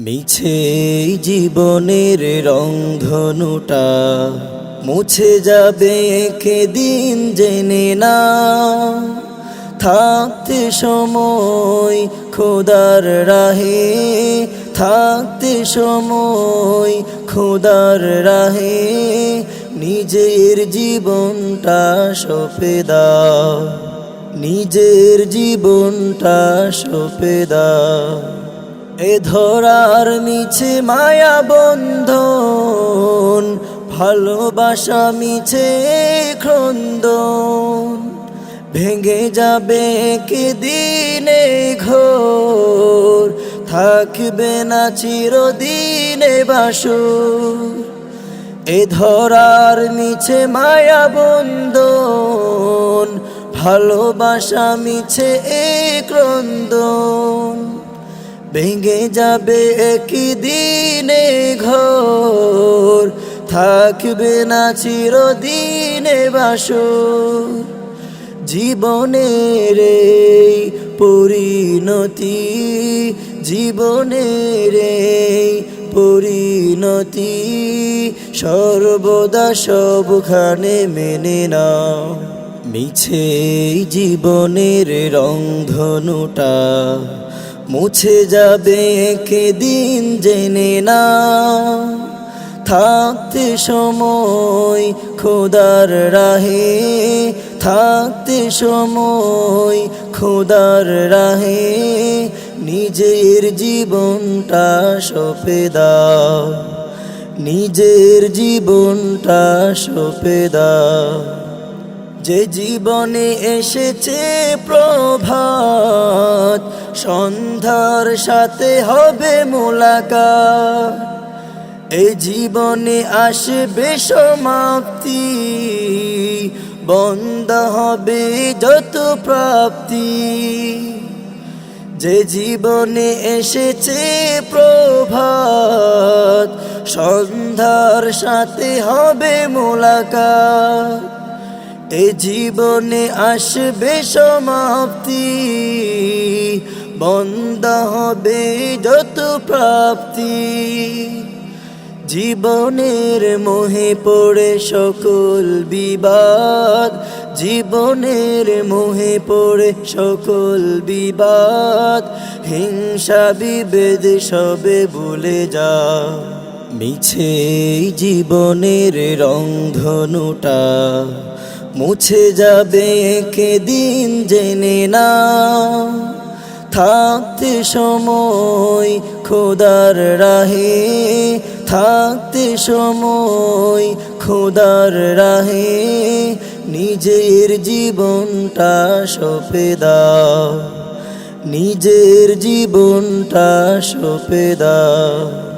মিছে জীবনের রংধনুটা মুছে যাবে একদিন জেনে না। থাকতে সময় খোদার রাহে, থাকতে সময় খোদার রাহে নিজের জীবনটা সঁপে দাও, নিজের জীবনটা সঁপে দাও। এ ধরার মিছে মায়া বন্ধন, ভালোবাসা মিছে ক্রন্দন, ভেঙে যাবে একদিনে ঘোর, থাকবে না চিরদিনে বাসর। এ ধরার মিছে মায়া বন্ধন, ভালোবাসা মিছে ক্রন্দন, ভেঙে যাবে একদিনে ঘোর, থাকবে না চিরদিনে বাসর। জীবনের এই পরিণতি, জীবনের এই পরিণতি সর্বদা সবখানে মেনে নাও। মিছে জীবনের রংধনুটা মুছে যাবে একদিন জেনে না। থাকতে সময় খোদার রাহে, থাকতে সময় খোদার রাহে নিজের জীবনটা সঁপে দাও, নিজের জীবনটা সঁপে দাও। যে জীবনে এসেছে প্রভাত, সন্ধ্যার সাথে হবে মোলাকাত। এই জীবনে আসবে সমাপ্তি, বন্ধ হবে যত প্রাপ্তি। যে জীবনে এসেছে প্রভাত, সন্ধ্যার সাথে হবে মোলাকাত। এ জীবনে আসবে সমাপ্তি, বন্ধ হবে যত প্রাপ্তি। জীবনের মোহে পড়ে সকল বিবাদ, জীবনের মোহে পড়ে সকল বিবাদ, হিংসা বিভেদ সবে ভুলে যা। মিছে জীবনের রংধনুটা মুছে যাবে একদিন জেনে না। থাকতে সময় খোদার রাহে, থাকতে সময় খোদার রাহে নিজের জীবনটা সঁপে দাও, নিজের জীবনটা সঁপে দাও।